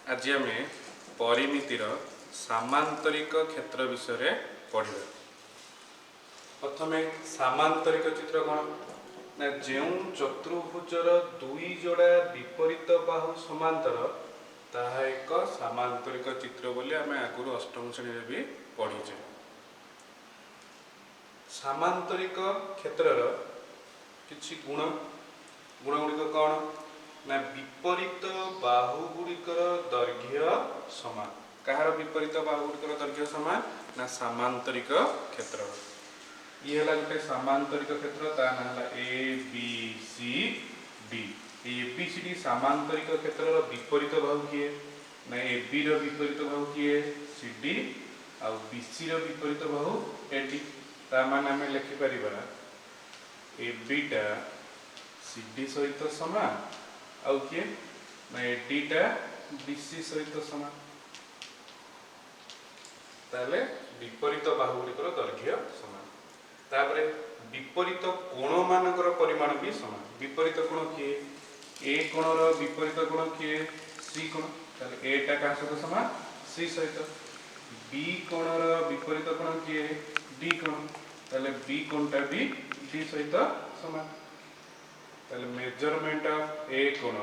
आज आम परिमितिर सामांतरिक क्षेत्र विषय पढ़ा। प्रथम सामांतरिक चित्र कौन ना जो चतुर्भुजर दुई जोड़ा विपरीत बाहु समांतर ताहा एक सामांतरिक चित्र बोली आम आगुरी अष्टम श्रेणी भी पढ़ीचे। सामांतरिक क्षेत्रर किछि गुण गुड़िक कौन ना विपरीत बाहु गुड़िकर दैर्घ्य समान। कहार विपरीत बाहु गुड़िकर दैर्घ्य समान ना सामांतरिक क्षेत्र। ये है गोटे सामांतरिक क्षेत्र ता ना A B C D. A B C D सामांतरिक क्षेत्र विपरीत बाहु किए ना ए बी रो विपरीत बाहु किए सी डी आ बी सी रो विपरीत बाहु ए डी। ता माने आम लिखि परिबा ए बी टा सी डी सहित समान आउ किए ना ए डी टा बी सी सहित समान। ताले विपरीत बाहु गुड़िकर दैर्घ्य समान। तापरे विपरीत कोण मानकर परिमाण भी समान। विपरीत कोण किए ए कोणर विपरीत कोण किए सी कोण। ताले ए टा का सहित समान सी सहित। बी कोणर विपरीत कोण किए डी कोण। ताले बी कोणटा भी डी सहित समान। ताले मेजरमेंट ऑफ ए कोण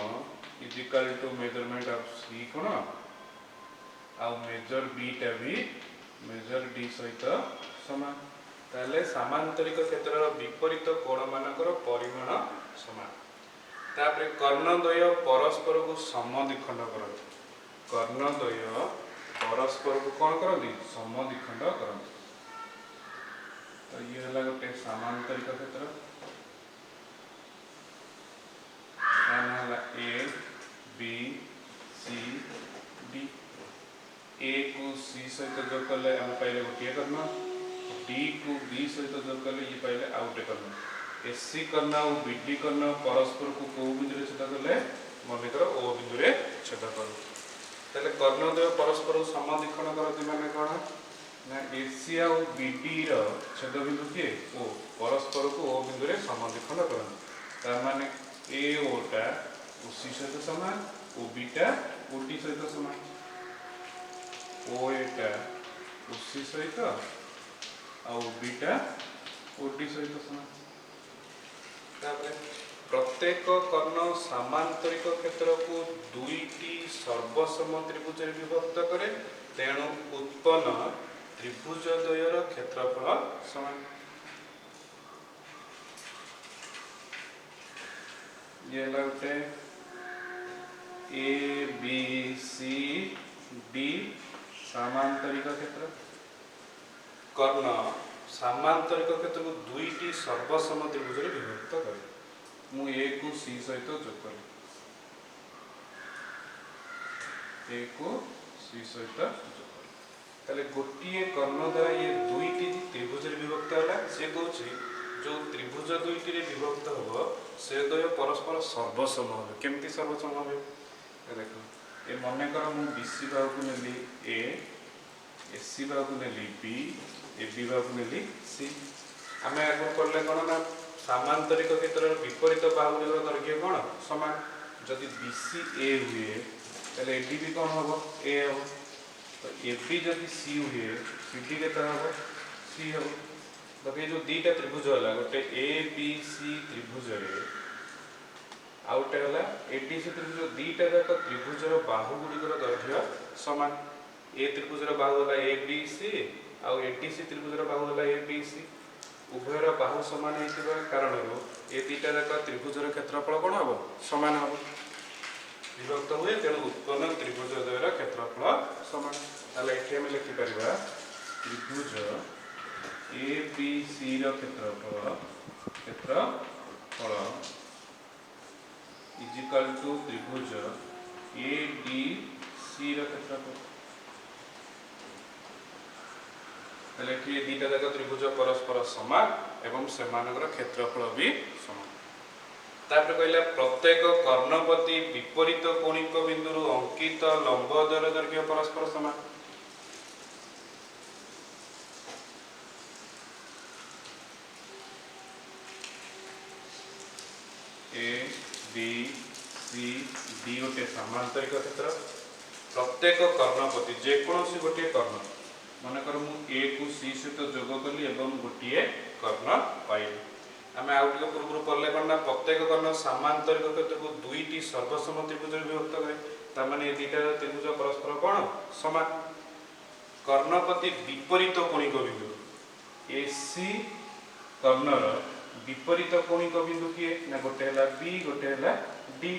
is equal to measurement of C कोण आ मेजर बी टा भी मेजर डी सहित समान। ताले सामांतरिक क्षेत्र विपरीत कोण मानकर परिमाण समान। तापरे कर्णद्वय परस्पर को समद्विखंड करते। कर्णद्वय परस्पर को कौन करती समद्विखंड करते। तो ये है गोटे सामांतरिक क्षेत्र। ए बी सी डी। ए को सी सहित जोग कले आम पाइले गोटे कर्ण। डी को बी सहित जोग कले ये पाइले आउ गोटे कर्ण। एसी कर्ण और बीडी कर्ण परस्पर को को बिंदु छेद कले मनकर ओ बिंदु छेद करूँ। ताले कर्णद्वय परस्पर समद्विखंड करती माने कौन ना एसी आ बीडी रो छेद बिंदु किए ओ परस्पर को ओ बिंदु समद्विखंड करते। तार माने ए ओ टा ओ सी सहित समान ओ बी टा ओ डी सहित समान। ओ ए टा ओ सी सहित आ बी टा ओ डी सहित समान। प्रत्येक कर्ण सामांतरिक क्षेत्र को दुईटी सर्वसम त्रिभुज विभक्त करे तेणु उत्पन्न त्रिभुज द्वयर क्षेत्रफल समान। ये गोटे ए बी सी डी सामांतरिक क्षेत्र। कर्ण सामांतरिक क्षेत्र को दुईटी सर्वसम त्रिभुज विभक्त करे। मु ए को सी सहित जोग करी ए को सी सहित जोग करी। ताले गोटे कर्ण द्वारा ये दुईटी त्रिभुज विभक्त होला। से कहूँ जो त्रिभुज दुईटी विभक्त हो से द्वय परस्पर सर्वसम हो। केमती सर्वसम हो देख ए मन कर मु बीसी बाहु को नेली ए एसी बाहु को नेली बी ए बी बाहु को नेली सी। आम आगे पढ़ले कौन ना सामांतरिक क्षेत्र विपरीत बाहु दैर्घ्य कौन समान। जदि बीसी ए हुए ताले एडी भी कौन हम ए हम। तो ए बी जदि सी हुए सी डी के हम सी हम। तो ये जो दीटा त्रिभुज है गोटे ए बी सी त्रिभुज आउटे है ए डी सी त्रिभुज। दीटा जाक त्रिभुजर बाहु गुड़िकर दैर्घ्य समान। ए त्रिभुजर बाहु है ए बी सी आउ ए डी सी त्रिभुजर बाहु है ए बी सी। उभयर बाहु समान होइतिबा कारणरू ए दीटा जाक त्रिभुजर क्षेत्रफल कौन हम समान हम विभक्त हुए तेणु उत्पन्न त्रिभुज द्वयर क्षेत्रफल समान। ताले एठी हम लिखि परिबा त्रिभुज ए बी सी रो क्षेत्रफल इज इक्वल टू त्रिभुज ए डी सी रो क्षेत्रफल। ताले कि दीटा जाक त्रिभुज परस्पर समान एवं सेमानकर क्षेत्रफल भी समान। तापर कहला प्रत्येक कर्णपति विपरीत कोणिक बिंदु अंकित लंब द्वयर दैर्घ्य परस्पर समान। ए बी सी डी गोटे सामांतरिक क्षेत्र। प्रत्येक कर्ण प्रति जेकोसी गोटे कर्ण मनकर मु ए को सी सहित जोग कली एवं गोटे कर्ण पाइली आम आउ टे पूर्व पढ़ले कौन ना प्रत्येक कर्ण सामांतरिक क्षेत्र को दुईटी सर्वसम त्रिभुज विभक्त करे तार ये दुईटा त्रिभुज परस्पर कौन समान कर्णपति विपरीत कोणिक बिंदु एसी कर्णर विपरीत कोणिक बिंदु किए ना गोटे है बी गोटे है डी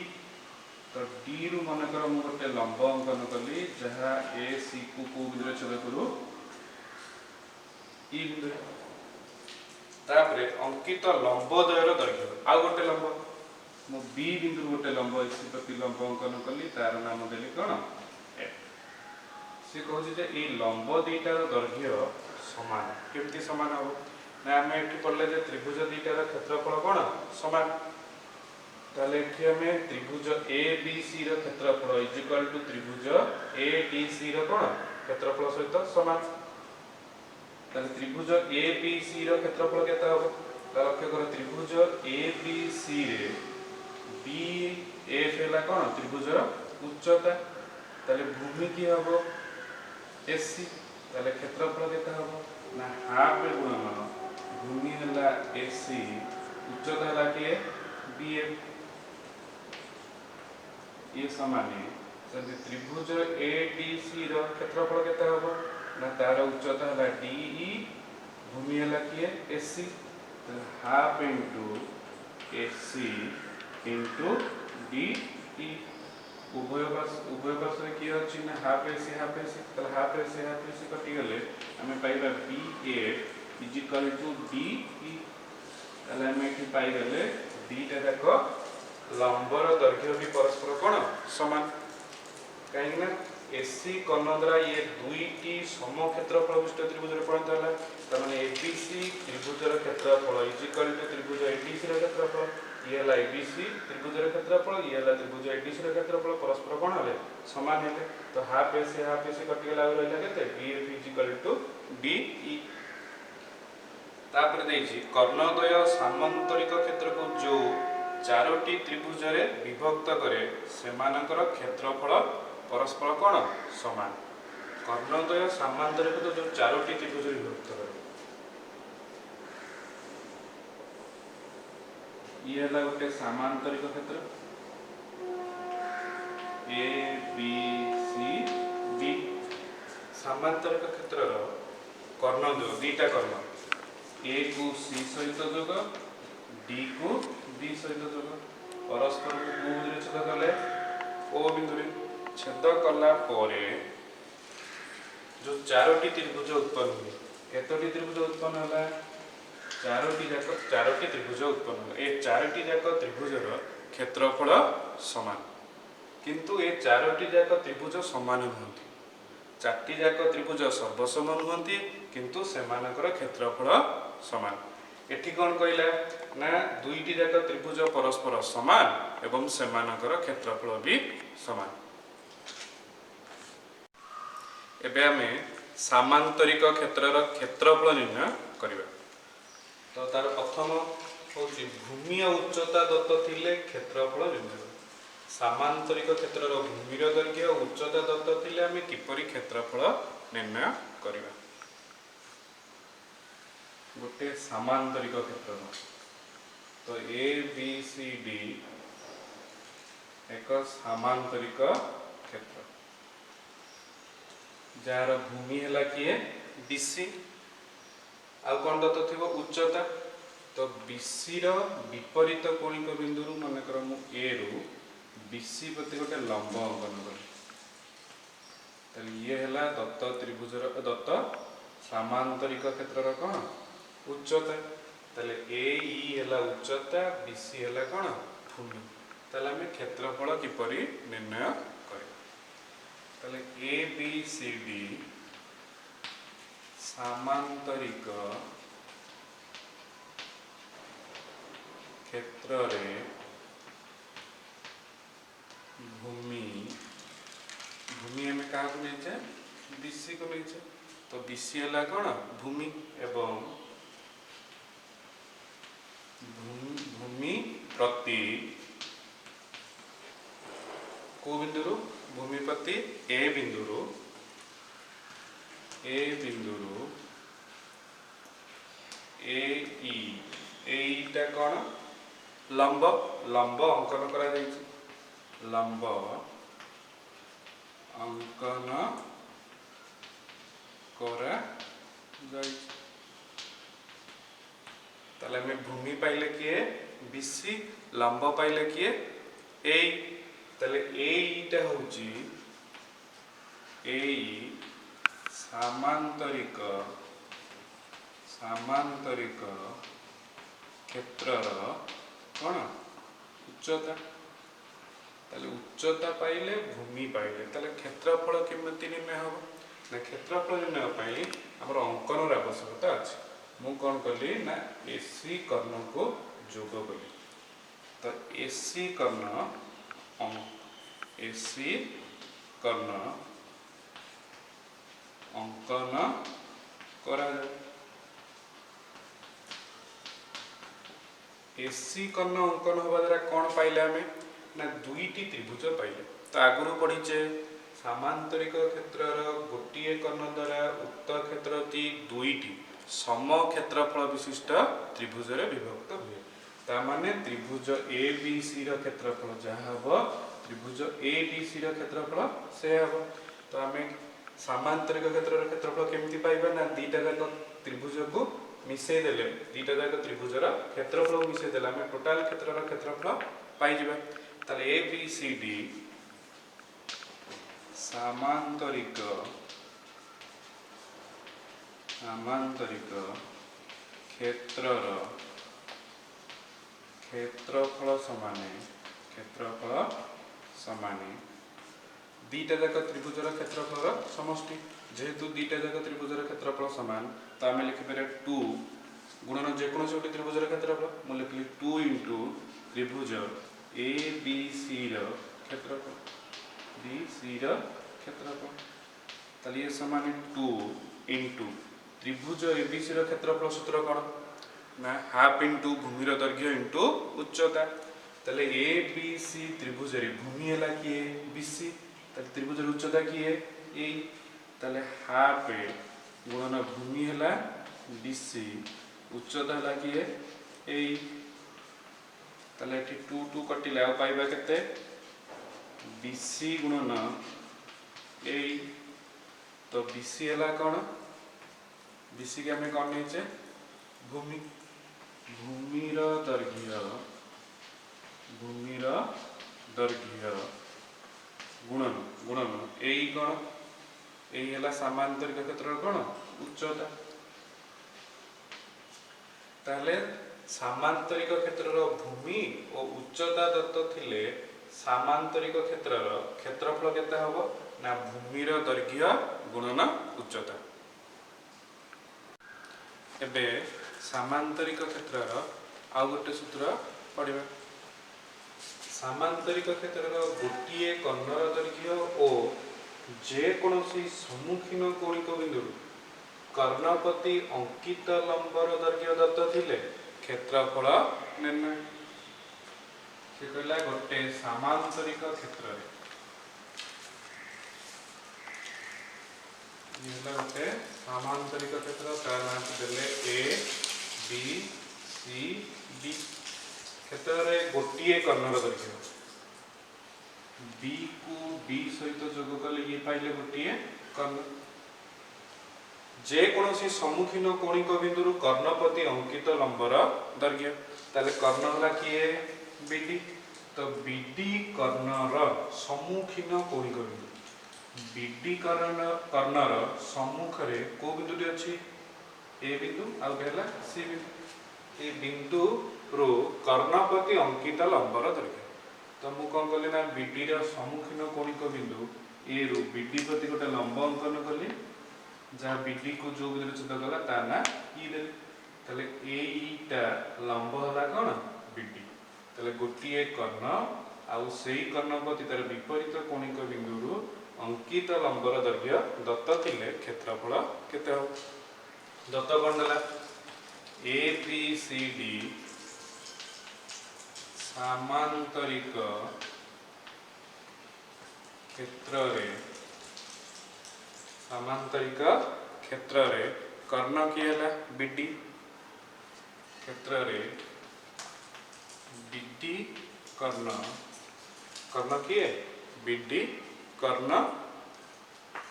तो डी रु मनकर मु गोटे लंब अंकन कली जहाँ ए सी को बिंदु छेद करू ई बिंदु तापरे अंकित लंब द्वयर दैर्घ्य आउ गोटे लंब मु बी बिंदु गोटे लंब एसी प्रति लंब अंकन कली तार नाम देली कौन सी कहूँ जे ये लंब दुईटार दैर्घ्य समान केमती समान हम ना आम ये पढ़ले त्रिभुज दुईटार क्षेत्रफल कौन समान ताले आम त्रिभुज ए बी सी क्षेत्रफल इज इक्वल टू त्रिभुज ए डी सी कौन क्षेत्रफल सहित समान ताले त्रिभुज ए बी सी क्षेत्रफल केते हम लक्ष्य कर त्रिभुज ए बी सी रे बी एफ है कौन त्रिभुज उच्चता ताले भूमि की हम एसी ताले क्षेत्रफल केते हम ना हाफ गुणन भूमि है एसी उच्चता है कि बीएफ ये समान त्रिभुज ए डी सी क्षेत्रफल केते हम ना तार उच्चता है डीई भूमि है कि AC half into AC into DE उभय पार्श्व किए अच्छी ना हाफ एसी हाफ एसी कटि गले आम पाइबा B F is equal to DE ताले आम ये पाइगले दीटा जाक लंबर दैर्घ्य भी परस्पर कौन समान कहीं एसी कर्ण द्वारा ये दुईटी सम क्षेत्रफल विशिष्ट त्रिभुज परिणत है तार एबीसी त्रिभुजर क्षेत्रफल इज इक्वल टू त्रिभुज एडीसी क्षेत्रफल ये है एबीसी त्रिभुजर क्षेत्रफल ये है त्रिभुज एडीसी क्षेत्रफल परस्पर कौन है समान है तो हाफ एसी कटिगला रहा के BF is equal to DE तापर देछि कर्णद्वय सामांतरिक क्षेत्र को जो चारोटी त्रिभुज रे विभक्त करे सेमानकर क्षेत्रफल परस्पर कौन समान कर्णद्वय सामांतरिक तो जो चारोटी त्रिभुज रे विभक्त करे ये है गोटे सामांतरिक क्षेत्र ए बी सी डी सामांतरिक क्षेत्र कर्ण जो दीटा कर्ण ए को सी सहित जोग डी को बी सहित जोग परस्पर को छेद कले ओ बिंदु छेद कला परे जो चारोटी त्रिभुज उत्पन्न हुए केतोटी त्रिभुज उत्पन्न है चारोटी त्रिभुज उत्पन्न ए चारोटी जाक त्रिभुजर क्षेत्रफल समान किंतु ए चारोटी जाक त्रिभुज समान नुहति चारोटी जाक त्रिभुज सर्वसम नुहति किंतु सेमानकर क्षेत्रफल समान एठी कौन कहला ना दुईटी जाक त्रिभुज परस्पर समान एवं सेमानकर क्षेत्रफल भी समान एबे आमे सामांतरिक क्षेत्रर क्षेत्रफल निर्णय करिबा तो तार प्रथम हूँ भूमि उच्चता दत्त थिले क्षेत्रफल निर्णय सामांतरिक क्षेत्रर भूमिर दैर्घ्य उच्चता दत्त थिले आमे किपरि क्षेत्रफल निर्णय करिबा गोटे सामांतरिक क्षेत्र तो ए बी सी डी एक सामांतरिक क्षेत्र जार भूमि है किए बीसी आ कौन दत्त थी उच्चता तो बीसी विपरीत कोणिक बिंदु मनकर मु ए रु बीसी प्रति गोटे लंब अंकन करी ये है दत्त त्रिभुजर दत्त सामांतरिक क्षेत्रर कौन उच्चता ताले ए ई है उच्चता बीसी है कौन भूमि ताले आम क्षेत्रफल किपरि निर्णय कर ए बी सी डी सामांतरिक क्षेत्र रे भूमि भूमि हमें क्या नहीं बीसी को नहीं तो बीसी है कौन भूमि एवं भूमि प्रति को बिंदु भूमिपति ए बिंदु ए ई एटा कौन लंब लंब अंकन करा जायछि लंब अंकन करा जायछि ताले हमें भूमि पाइले किए बीसी लंब पाइले किए ए ताले एटा होची ए सामांतरिक क्षेत्रर कौन उच्चता ताले उच्चता पाइले भूमि पाइले ताले क्षेत्रफल केमिति निर्णय हो ना क्षेत्रफल निर्णय पाई हमर अंकन आवश्यकता अछि मु कौन कली ना एसी कर्ण को जोग कली तो एसी कर्ण अंकन करा एसी कर्ण अंकन होगा द्वारा कौन पाइले आमे ना दुईटी त्रिभुज पाइले तो आगुरु पढ़ीचे सामांतरिक क्षेत्रर गोटिए कर्ण द्वारा उक्त क्षेत्रटी दुईटी सम क्षेत्रफल विशिष्ट त्रिभुज रे विभक्त हुए ता माने त्रिभुज ए बी सी रो क्षेत्रफल जहा हबो त्रिभुज ए डी सी रो क्षेत्रफल से हबो तो आमे सामांतरिक क्षेत्र रो क्षेत्रफल केमिति पाइबा ना दीटा जाक त्रिभुज को मिसै देले दीटा जाक त्रिभुज रो क्षेत्रफल मिसै देला आमे टोटल क्षेत्र रो क्षेत्रफल पाइ जिबा ताले ए बी सी डी सामांतरिक क्षेत्रर क्षेत्रफल समाने दीटा जाक त्रिभुजर क्षेत्रफल समष्टि जेहेतु दीटा जाक त्रिभुजर क्षेत्रफल समान तो आम लिखिपारे 2 गुणन जेकोसी गोटे त्रिभुजर क्षेत्रफल मुझे लिखली 2 इंटू त्रिभुज ए बी सी क्षेत्रफल ताले ये समान 2 इंटू त्रिभुज ए बी सी क्षेत्रफल सूत्र कौन ना हाफ इंटू भूमिर दैर्घ्य इंटू उच्चता ताले ए बी सी त्रिभुज रे भूमि हैला किए बीसी ताले त्रिभुज रे उच्चता किए ए ताले हाफ गुणन भूमि हैला बीसी उच्चता हैला किए ए ताले एठी 2 2 कटिला आ पाइबा केते बीसी गुणन ए तो बीसी हैला कोन बीसी के हमें कौन नहीं भूमिर दैर्घ्य गुणन एई कौन एई हैला सामांतरिक क्षेत्र कौन उच्चता ताले सामांतरिक क्षेत्रर भूमि और उच्चता दत्त थिले सामांतरिक क्षेत्रर क्षेत्रफल केते हबो ना भूमिर दैर्घ्य गुणन उच्चता एबे सामांतरिक क्षेत्रर आउ गोटे सूत्र पढ़िबा सामांतरिक क्षेत्रर गोटिए कर्णर दैर्घ्य और जे कोनोसी सम्मुखीन कोणिक बिंदु कर्णपति अंकित लंबर दैर्घ्य दत्त थिले क्षेत्रफल निर्णय से कहला गोटे सामांतरिक क्षेत्र रे गोटे सामांतरिक क्षेत्र तार नाम देले ए बी सी डी क्षेत्र रे गोटिए कर्णर दैर्घ्य बी को बी सहित जोग कले ये पाइले गोटिए कर्ण जे कोनोसी सम्मुखीन कोणिक बिंदु कर्णपति अंकित लंबर दैर्घ्य ताले कर्ण होला किए बीडी तो बीडी कर्णर सम्मुखीन कोणिक बिंदु बीडी कर्णर सम्मुख रे को बिंदुटी अछि ए बिंदु आ गेला सी बिंदु ए बिंदु रो कर्णपति अंकित लंबर दैर्घ्य तो मु कौन कली ना बीडी रो सम्मुखीन कोणिक बिंदु ए रु बीडी प्रति गोटे लंब अंकन कली जहाँ बीडी को जो बिंदु छेद कला ता ना ई देले तले ए ईटा लंब हला कोन बीडी तले गोटिए कर्ण आउ सेही कर्णपति तार विपरीत कोणिक बिंदु रु अंकित लंबर दैर्घ्य दत्त थिले क्षेत्रफल केते हो दत्त कोन देला ए बी सी डी सामांतरिक क्षेत्र रे सामांतरिक क्षेत्र रे कर्ण किए है बीडी क्षेत्र रे बीडी कर्ण कर्ण किए बीडी कर्ण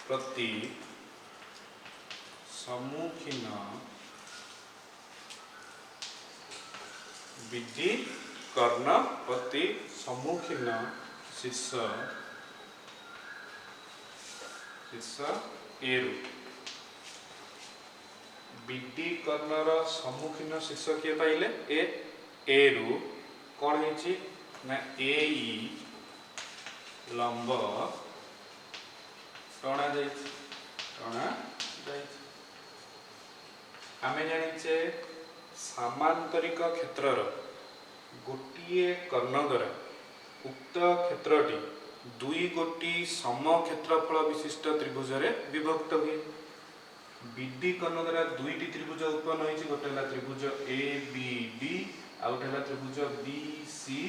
प्रति सम्मुखीन बीडी कर्ण प्रति सम्मुखीन शीर्ष एरु बीडी कर्णर सम्मुखीन शीर्ष किए पाइले एरु कौन है ना एई लंब टणा आमे जानिचे सामांतरिक क्षेत्रर गोटिए कर्ण द्वारा उक्त क्षेत्रटी दुई गोटी सम क्षेत्रफल विशिष्ट त्रिभुज रे विभक्त हुए बीडी कर्ण द्वारा दुईटी त्रिभुज उत्पन्न होइछि गोटे हला त्रिभुज ए बी डी आ गोटे हला त्रिभुज बी सी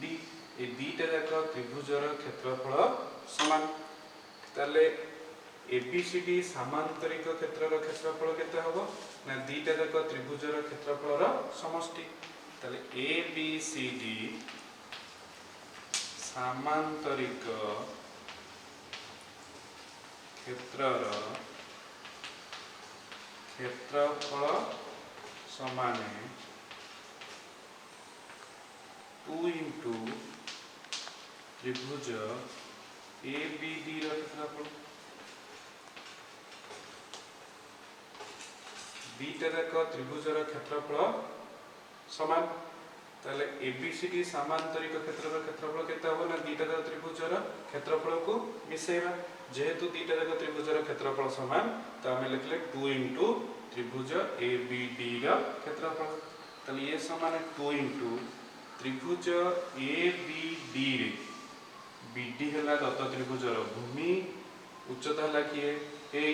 डी ए दीटा जाक त्रिभुजर क्षेत्रफल समान ताले एबीसीडी सामांतरिक क्षेत्रर क्षेत्रफल केते हबो ना दीटा जाक त्रिभुजर क्षेत्रफलर समष्टि ताले एबीसीडी सामांतरिक क्षेत्रर क्षेत्रफल समान 2 इंटू त्रिभुज एबीडी र क्षेत्रफल बीटा जाक त्रिभुजर क्षेत्रफल समान ताले एबीसीडी सामांतरिक क्षेत्रर क्षेत्रफल केते हो ना दीटा जाक त्रिभुजर क्षेत्रफल को मिसेइबा जेहेतु दीटा जाक त्रिभुजर क्षेत्रफल समान तो हम लिखले 2 इंटू त्रिभुज एबीडी र क्षेत्रफल ताले ये समान 2 इंटू त्रिभुज एबीडी रे बीडी हला दत्त त्रिभुजर भूमि उच्चता हला किए एई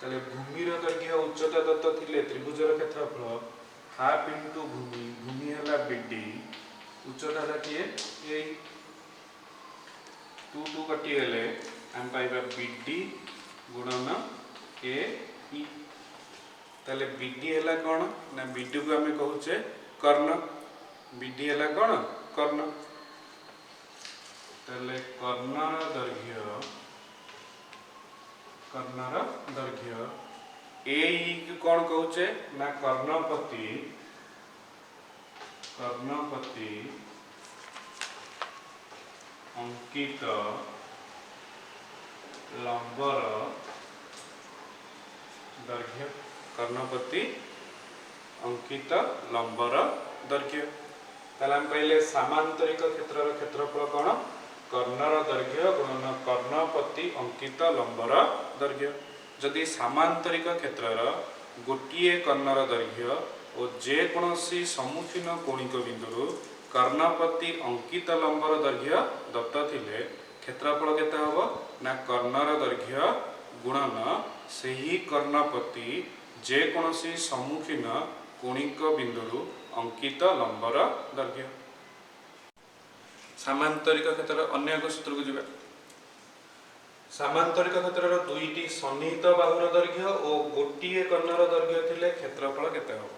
ताले भूमिर दैर्घ्य उच्चता दत्त थिले त्रिभुजर क्षेत्रफल हाफ इंटू भूमि हला बीडी उच्चता हला किए एई 2 2 कटि गेले हम पाइबा बीडी गुणन ए ई ताले बीडी हला कोन ना बीडी को हमें कहूचे कर्ण बीडी हला कोन कर्ण ताले कर्णर दैर्घ्य एई कौन कहूचे ना कर्णपति अंकित लंबर दैर्घ्य कर्णपति अंकित लंबर दैर्घ्य ताले हम पहले सामांतरिक क्षेत्रर क्षेत्रफल कौन कर्णर दैर्घ्य गुणन कर्णपति अंकित लंबर दैर्घ्य जदि सामांतरिक क्षेत्रर गोटिए कर्णर दैर्घ्य और जे कोनोसी सम्मुखीन कोणिक बिंदु कर्णपति अंकित लंबर दैर्घ्य दत्त थिले क्षेत्रफल केते हबो ना कर्णर दैर्घ्य गुणन सेही कर्णपति जे कोनोसी सम्मुखीन कोणिक बिंदु अंकित लंबर दैर्घ्य सामांतरिक क्षेत्र अन्य एक सूत्र को जिबा सामांतरिक क्षेत्रर दुईटी सन्निहित बाहुर दैर्घ्य और गोटिए कर्णर दैर्घ्य थिले क्षेत्रफल केते हो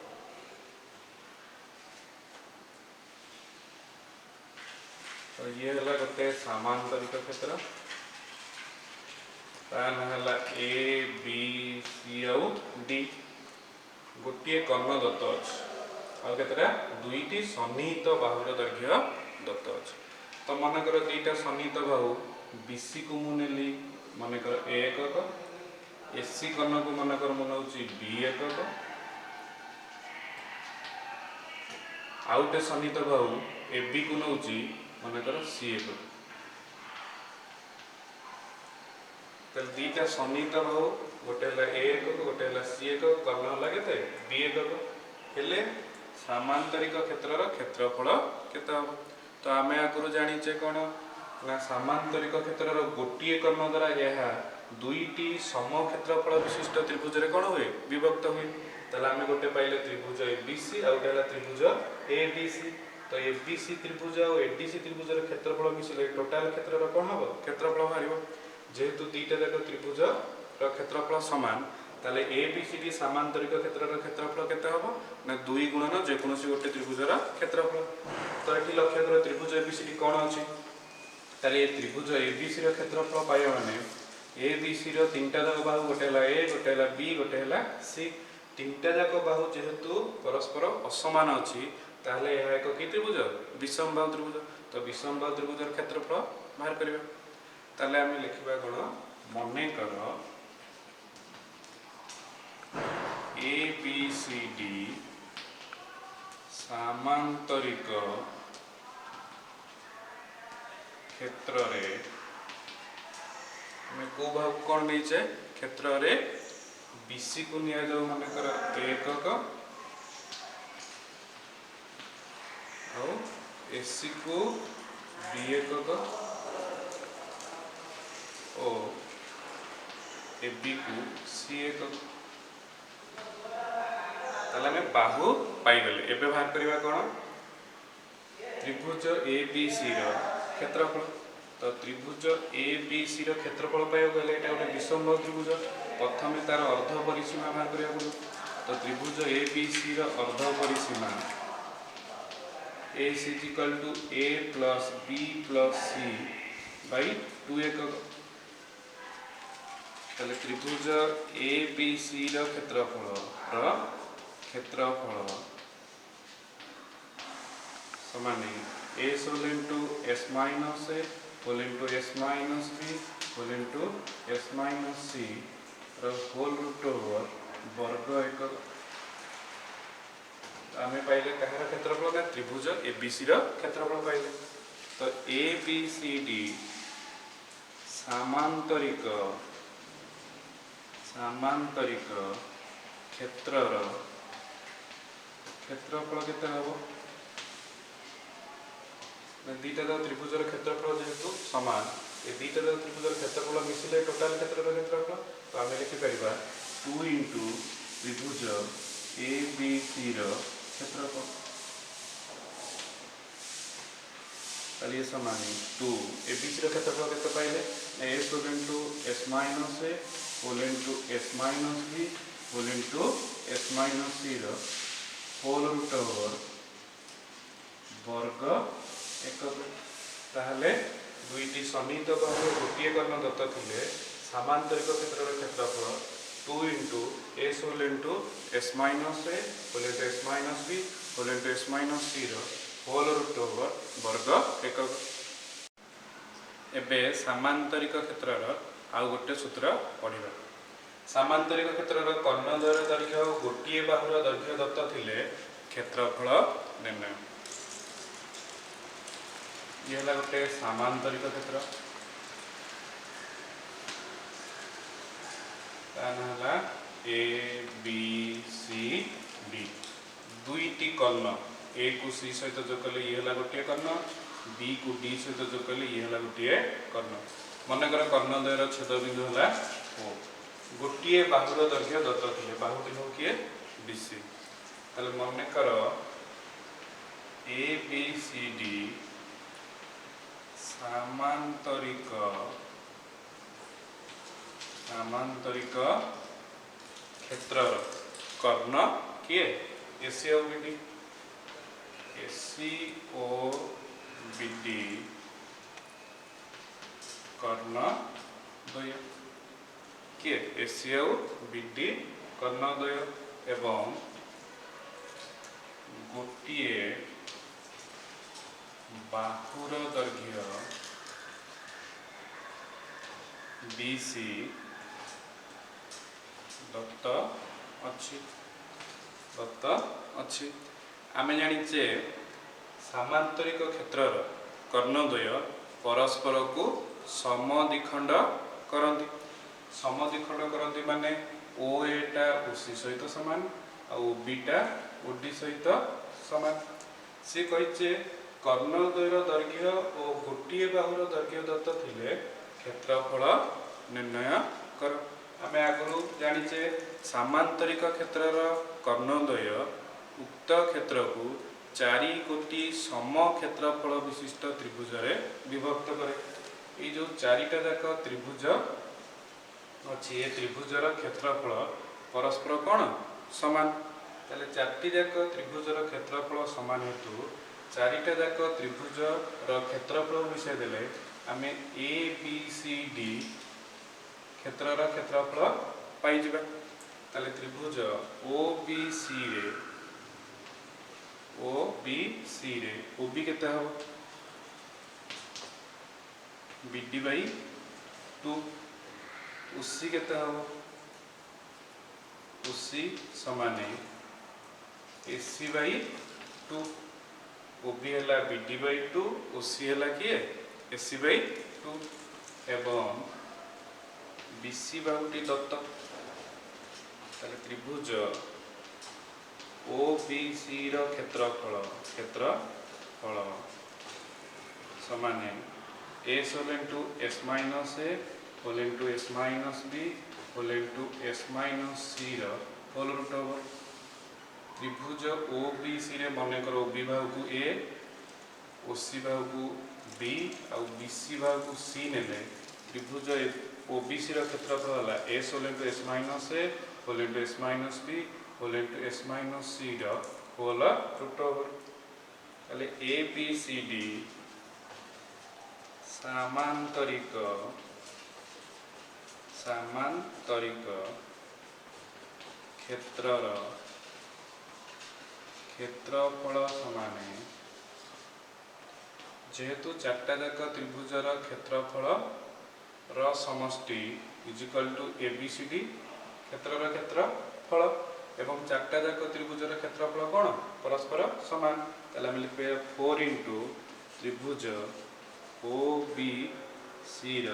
तो ये हला गोटे सामांतरिक क्षेत्र तान हला ए बी सी आउ डी गोटिए कर्ण दत्त अछि आ केतरा दुईटी सन्निहित बाहुर दैर्घ्य दत्त अछि तो मनकर दुईटा सन्निहित बाहु बीसी को मु नेली मनकर ए एकक एसी कर्ण को मनकर मनाउची बी एकक आउटे सन्निहित बाहु एबी को नउची मनकर सी एकक तल दुईटा सन्निहित बाहु गोटे हला ए एकक गोटे हला सी एकक कर्ण हला केते बी एकक हेले सामांतरिक क्षेत्रर क्षेत्रफल केते हो तो आमे आकरु जानिचे कोन ना सामांतरिक क्षेत्रर गोटिए कर्ण द्वारा यह दुईटी सम क्षेत्रफल विशिष्ट त्रिभुज रे कोन हुए विभक्त हुए तला आमे गोटे पाइले त्रिभुज एबीसी आ गोटे हला त्रिभुज एडीसी तो एबीसी त्रिभुज और एडीसी त्रिभुजर क्षेत्रफल मिसिले टोटाल क्षेत्रर कौन हम क्षेत्रफल बाहर जेहेतु दुईटा जाक त्रिभुजर क्षेत्रफल सामान ताले एबीसीडी सामांतरिक क्षेत्रर क्षेत्रफल केते हम ना 2 गुणन जेकोसी गोटे त्रिभुजर क्षेत्रफल। तो ये लक्ष्य कर त्रिभुज एबीसीडी कौन अच्छी ताले त्रिभुज एबीसी क्षेत्रफल पाइबा माने एबीसी तीनटा जाक बाहु गोटे है ए गोटे है बी गोटे है सी तीनटा जाक बाहु जेहेतु परस्पर असमान अच्छी ताहले यह एक कि त्रिभुज विषम बाहु त्रिभुज। तो विषम बाहु त्रिभुजर क्षेत्रफल बाहर करिबा ताहले आमे लिखिबा कोन मने कर ए बी सी डी सामांतरिक क्षेत्र रे हमें को भाग कौन नहीं क्षेत्र रे बीसी को निया जाओ माने कर एकक और एसी को बी एकक और एबी को सी एकक ताले में बाहु पाई गले। एबे बाहर करबा कोन त्रिभुज एबीसी रो क्षेत्रफल। तो त्रिभुज एबीसी रो क्षेत्रफल पाइबा गले एटा गोटे विषम बाहु त्रिभुज प्रथमे तार अर्ध परिसीमा बाहर करिया पड़ो। तो त्रिभुज एबीसी रो अर्ध परिसीमा A is equal to A plus B plus C by 2 एकक। ताले त्रिभुज एबीसी रो क्षेत्रफल समान A whole into S minus A whole into S minus B whole into S minus C रो होल रूट ओवर वर्ग एकक। आमे पाइले कहार क्षेत्रफल ना त्रिभुज एबीसी रो क्षेत्रफल पाइले। तो एबीसीडी सामांतरिक क्षेत्रर क्षेत्रफल केते हबो दुईटा जाक त्रिभुजर क्षेत्रफल जेहेतु समान ए दुईटा जाक त्रिभुजर क्षेत्रफल मिसिले टोटाल क्षेत्रर क्षेत्रफल। तो आमे लिखि परिबा 2 इनटू त्रिभुज एबीसी रो क्षेत्रफल ताली समान 2 एबीसी रो क्षेत्रफल केते पाइले S whole into S minus A whole into S minus B whole into S minus C रो होल रूट ओवर वर्ग एकक। ताहले दुईटी सन्निहित बाहु गोटे कर्ण दत्त थिले सामांतरिक क्षेत्रर क्षेत्रफल 2 into S whole into S minus A whole into S minus B whole into S minus C रो होल रूट ओवर वर्ग एकक। एबे सामांतरिक क्षेत्रर आउ गोटे सूत्र पढ़िबा। सामांतरिक क्षेत्रर कर्णद्वयर दैर्घ्य गोटे बाहुर दैर्घ्य दत्त थिले क्षेत्रफल निर्णय। ये हला गोटे सामांतरिक क्षेत्र तानहला ए बी सी डी दुईटी कर्ण ए को सी सहित जो कले ये हला गोटे कर्ण बी को डी सहित जो कले ये हला गोटे कर्ण। मनकर कर्णद्वयर छेद बिंदु हला ओ गोटे बाहुर दैर्घ्य दत्त थिले बाहुटी हो किए बीसी। ताले मनकर ए बी सी डी सामांतरिक क्षेत्र कर्ण किए एसी ओ बीडी कर्ण द्वय किए एसी ओ बीडी कर्ण द्वय एवं गोटे बाहुर दैर्घ्य बीसी दत्त अच्छी आमे जानिचे सामांतरिक क्षेत्रर कर्णद्वय परस्पर को समद्विखंड करंती। समद्विखंड करंती माने ओ एटा ओसी सहित समान और बीटा ओडी सहित समान। से कहिचे कर्णद्वयर दैर्घ्य और गोटे बाहुर दैर्घ्य दत्त थिले क्षेत्रफल निर्णय कर। आमे आगु जानिचे सामांतरिक क्षेत्रर कर्णद्वय उक्त क्षेत्र को चारि गोटी सम क्षेत्रफल विशिष्ट त्रिभुज रे विभक्त करे। ये जो चारिटा जाक त्रिभुज अच्छी ये त्रिभुजर क्षेत्रफल परस्पर कौन समान। ताले चारटी जाक त्रिभुजर क्षेत्रफल समान हेतु चारिटा जाक त्रिभुजर क्षेत्रफल विषय देले आमे ए बी सी डी क्षेत्रर क्षेत्रफल पाई जिबा। ताले त्रिभुज ओ बी सी रे ओ बी केते हबो बी डी बाई 2 उसी केते हबो उसी समान एसी बाई 2 ओबी है बीडी बाई 2 ओसी है किए एसी बाई 2 एवं बीसी बाहुटी दत्त। ताले त्रिभुज ओ बी सी रो क्षेत्रफल समान S whole into S minus A whole into S minus B whole into S minus C रो होल रूट ओवर। त्रिभुज ओ बी सी रे मन कर ओ बी बाहु को ए ओ सी बाहु को बी आ बी सी बाहु को सी नेले त्रिभुज ओ बी सी रो क्षेत्रफल है S whole into S minus A whole into S minus B whole into S minus C रो होल रूट ओवर। ताले ए बी सी डी सामांतरिक क्षेत्रर क्षेत्रफल समान जेहेतु चारटा जाक त्रिभुजर क्षेत्रफल र समष्टि is equal to A B C D क्षेत्रर क्षेत्रफल एवं चारटा जाक त्रिभुजर क्षेत्रफल कौन परस्पर समान। ताले हम लिखे 4 इंटू त्रिभुज ओ बी सी र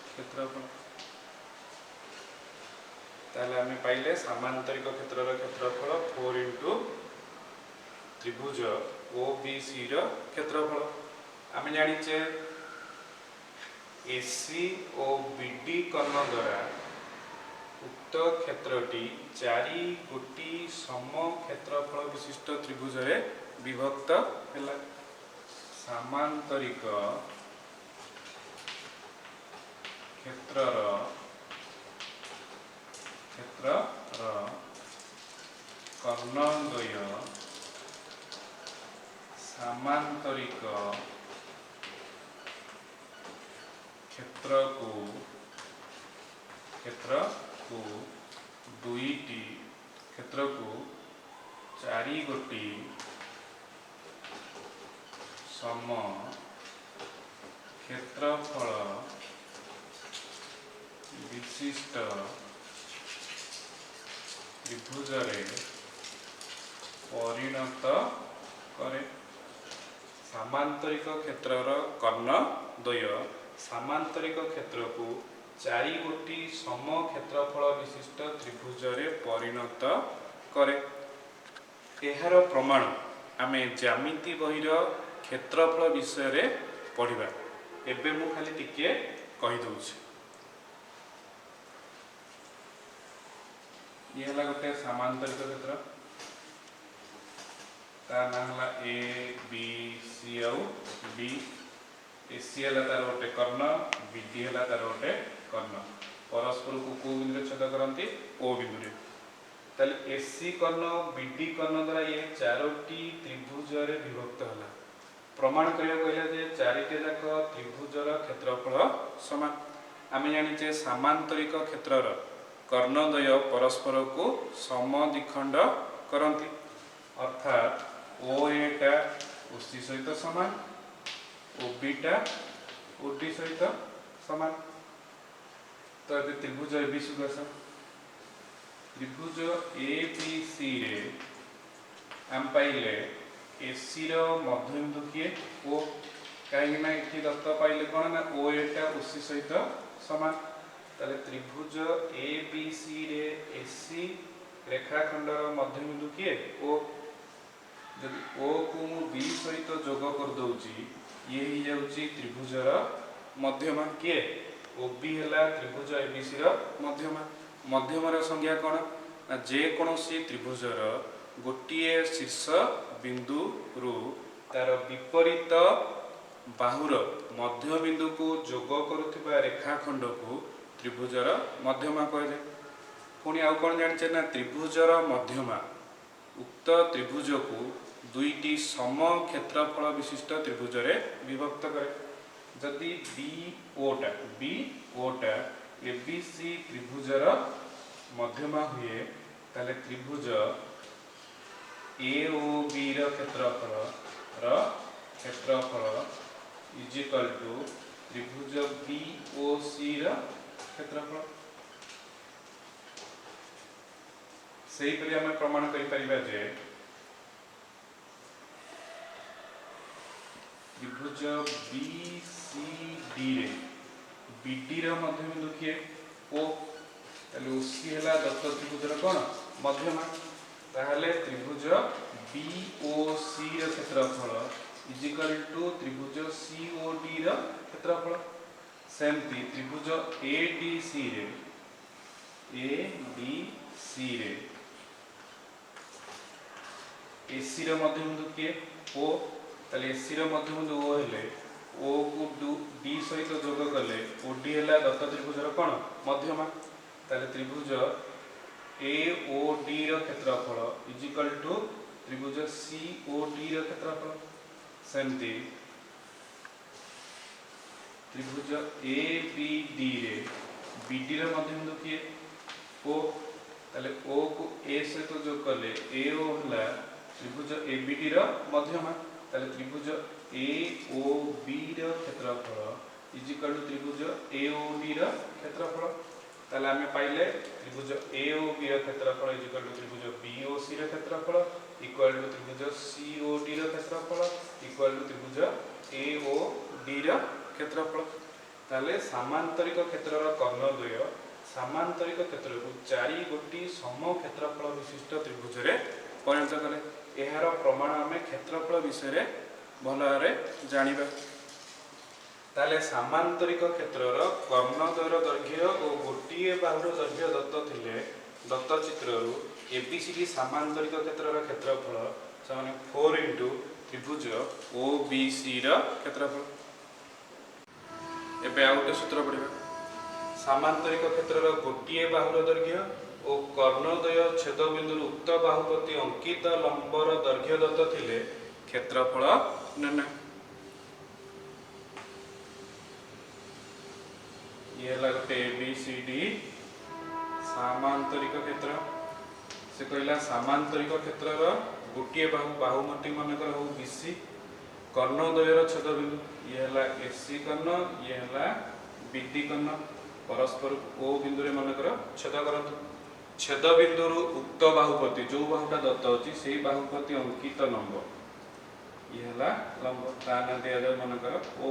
क्षेत्रफल। ताले हम पाइले सामांतरिक क्षेत्रर क्षेत्रफल 4 इंटू त्रिभुज ओ बी सी र क्षेत्रफल। आम जानिचे एसी और बीडी कर्ण द्वारा उक्त क्षेत्रटी चारि गोटी सम क्षेत्रफल विशिष्ट त्रिभुज रे विभक्त है। सामांतरिक क्षेत्रर कर्णद्वय सामांतरिक क्षेत्र को दुईटी क्षेत्र को चारि गोटी सम क्षेत्रफल विशिष्ट त्रिभुज रे परिणत करे। सामांतरिक क्षेत्रर कर्ण द्वय सामांतरिक क्षेत्र को चारि गोटी सम क्षेत्रफल विशिष्ट त्रिभुज रे परिणत करे। एहार प्रमाण आमे ज्यामिति बहिर क्षेत्रफल विषय रे पढ़िबा। एबे मु खाली टिके कहि दउछि ये हला गोटे सामांतरिक क्षेत्र ता नाम हला ए बी सी आउ डी एसी हला तार गोटे कर्ण बीडी हला तार गोटे कर्ण परस्पर को बिंदु छेद करती ओ बिंदु रे। ताले एसी कर्ण बीडी कर्ण द्वारा ये चारोटी त्रिभुज रे विभक्त हला। प्रमाण करिया कहले जे चारिटे जाक त्रिभुजर क्षेत्रफल समान। आमे जानिचे सामांतरिक क्षेत्रर कर्णद्वय परस्पर को समद्विखंड करती अर्थात ओ एटा ओसी सहित समान ओ बीटा ओडी सहित समान। तो ये त्रिभुज ए बी सुगस त्रिभुज ए बी सी रे आम पाइले एसी रो मध्यबिंदु किए ओ कहीं ना ये दत्त पाइले कौन ना ओ एटा ओसी सहित समान। ताले त्रिभुज ए बी सी रे एसी रेखाखंडर मध्यबिंदु किए ओ जदि ओ को मु बी सहित जोग कर दउची ये ही जाउची त्रिभुजर मध्यमा किए ओ बी हला त्रिभुज ए बी सी रो मध्यमा। मध्यमार संज्ञा कोन ना जे कोनोसी त्रिभुजर गोटे शीर्ष बिंदु रु तार विपरीत बाहुर मध्य बिंदु को जोग करुवा रेखाखंड को त्रिभुजर मध्यमा कहले। पुणी आउ कौन जानिछे ना त्रिभुजर मध्यमा उक्त त्रिभुज को दुईटी सम क्षेत्रफल विशिष्ट त्रिभुज रे विभक्त करे। जदि बी ओटा एबीसी त्रिभुजर मध्यमा हुए ताले त्रिभुज ए ओ बी र क्षेत्रफल इज इक्वल टू त्रिभुज बी ओ सी र क्षेत्रफल। सही परि हम प्रमाण करि परिबा जे त्रिभुज बी सी डी रे बीडी र मध्य बिंदु किए ओ ताले ओसी हला दत्त त्रिभुजर कोन मध्यमा। ताहले त्रिभुज बी ओ सी र क्षेत्रफल इज इक्वल टू त्रिभुज सी ओ डी र क्षेत्रफल। सेमती त्रिभुज ए डी सी रे एसी र मध्य बिंदु किए ओ ताले एसी र मध्य बिंदु ओ हेले ओ को डी सहित जोग कले ओ डी हला दत्त त्रिभुजर कोन मध्यमा। ताले त्रिभुज ए ओ डी र क्षेत्रफल इज इक्वल टू त्रिभुज सी ओ डी र क्षेत्रफल। सेमती त्रिभुज ए बी डी रे बीडी र मध्य बिंदु किए ओ ताले ओ को ए सहित जोग कले ए ओ हला त्रिभुज ए बी डी र मध्यमा। ताले त्रिभुज ए ओ बी र क्षेत्रफल इज इक्वल टू त्रिभुज ए ओ डी र क्षेत्रफल। ताले आमे पाइले त्रिभुज ए ओ बी र क्षेत्रफल इज इक्वल टू त्रिभुज बी ओ सी र क्षेत्रफल इक्वल टू त्रिभुज सी ओ डी र क्षेत्रफल इक्वल टू त्रिभुज ए ओ डी र क्षेत्रफल। ताले समांतरिक क्षेत्रर कर्णद्वय समांतरिक क्षेत्र को चारि गोटी सम क्षेत्रफल विशिष्ट त्रिभुज रे परिणत कले। एहार प्रमाण आमे क्षेत्रफल विषय रे भल भाबरे जानिबा। ताले समांतरिक क्षेत्रर कर्णद्वयर दैर्घ्य और गोटे बाहुर दैर्घ्य दत्त थिले दत्त चित्ररु एबीसीडी समांतरिक क्षेत्रर क्षेत्रफल समान 4 इंटू त्रिभुज ओबीसी र क्षेत्रफल। एबे आउटे सूत्र पढ़िबा। समांतरिक क्षेत्रर गोटे बाहुर दैर्घ्य और कर्णद्वय छेद बिंदु उक्त बाहुपति अंकित लंबर दैर्घ्य दत्त थिले क्षेत्रफल निर्णय। ये लगते एबीसीडी समांतरिक क्षेत्र से कहला समांतरिक क्षेत्रर गोटे बाहुमती मनकर हो बीसी कर्णद्वयर छेद बिंदु ये हला एसी कर्ण ये हला बीडी कर्ण परस्पर ओ बिंदु रे मनकर छेद करंतु। छेद बिंदु उक्त बाहुपति जो बाहुटा दत्त अछि सेही बाहुपति अंकित लंब ये हला लंब ता ना दिया जाय मनकर ओ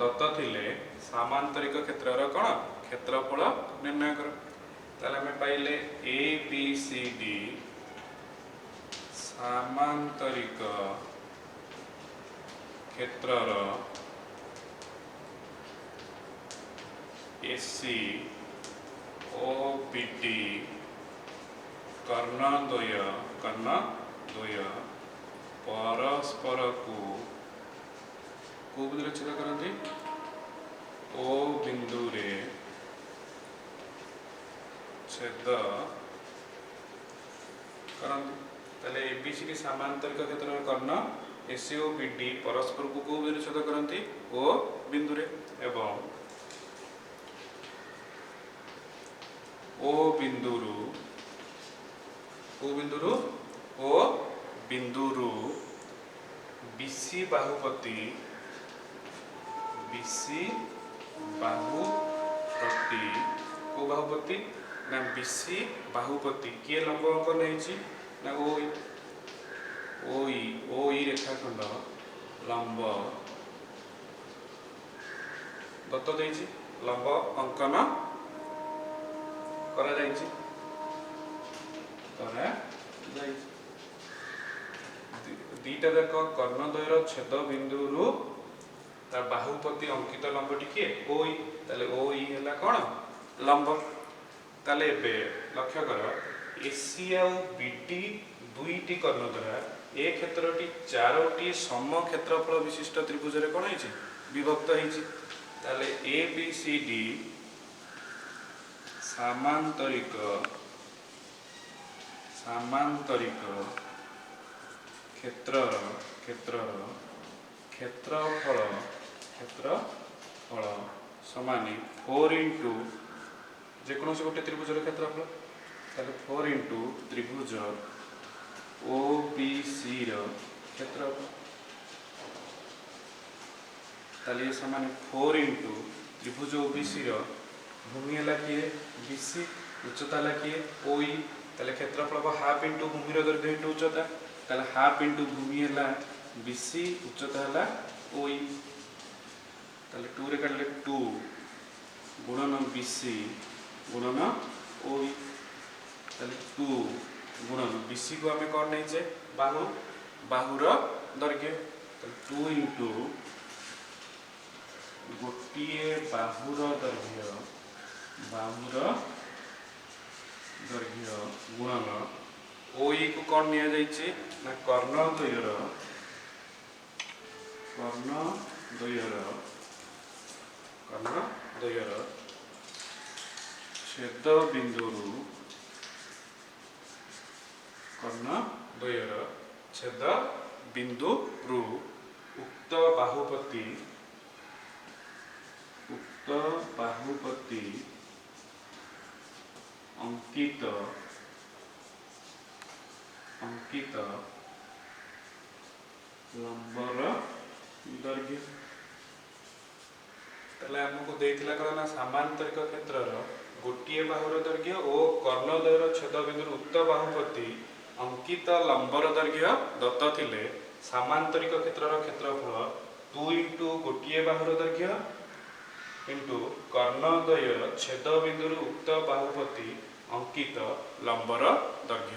दत्त थिले समांतरिक क्षेत्रर कोन क्षेत्रफल निर्णय कर। ताले हमें पाइले ए बी सी डी समांतरिक क्षेत्रर एसी ओ बी डी कर्णद्वय परस्पर को बिंदु छेद करती ओ बिंदु रे छेद करती। ताले एबीसीडी समांतरिक क्षेत्र कर्ण एसी ओ बीडी परस्पर को बिंदु छेद करती ओ बिंदु रे एवं ओ बिंदुरु बीसी बाहुपति को बाहुपति ना बीसी बाहुपति किए लंब अंकन नहीं ना ओई रेखाखंड लंब दत्त देछि लंब अंकन करा जाइछि दीटा जाक कर्णद्वयर छेद बिंदु तार बाहुपति अंकित लंबटी किए ओई ताले ओई हला कोन लंब। ताले बे लक्ष्य कर एसी आउ बीडी दुईटी कर्ण द्वारा ए क्षेत्रटी चारोटी सम क्षेत्रफल विशिष्ट त्रिभुज रे कोन है विभक्त है ताले ए बी सी डी सामांतरिक सामांतरिक क्षेत्रर क्षेत्रफल क्षेत्रफल समानी 4 इंटू जेकोसी गोटे त्रिभुजर क्षेत्रफल ताले 4 इंटू त्रिभुज ओ बी सी क्षेत्रफल ताले समानी 4 इंटू त्रिभुज ओ बी सी भूमि है किए बी सी उच्चता है किए ओई ताले क्षेत्रफल हाफ इंटू भूमि दैर्घ्य इंटू उच्चता ताले हाफ इंटू भूमि है बी सी उच्चता है ओई ताले 2 रे काटले 2 गुणन बी सी गुणन ओई ताले 2 गुणन बी सी को आम कौन नहीं बाहु बाहुर दैर्घ्य ताले 2 इंटू गोटे बाहुर दैर्घ्य गुणन ओई को कौन निया जाइए ना कर्णद्वयर छेद बिंदुरु कर्णद्वयर छेद बिंदुरु उक्त बाहुपति अंकित लंबर दैर्घ्य ताले हमको देइथिला कना सामांतरिक क्षेत्रर गोटे बाहुर दैर्घ्य और कर्णद्वयर छेद बिंदु उक्त बाहुपति अंकित लंबर दैर्घ्य दत्त थिले सामांतरिक क्षेत्रर क्षेत्रफल 2 इंटू गोटे बाहुर दैर्घ्य इंटू कर्णद्वयर छेद बिंदु उक्त बाहुपति अंकित लंबर दैर्घ्य।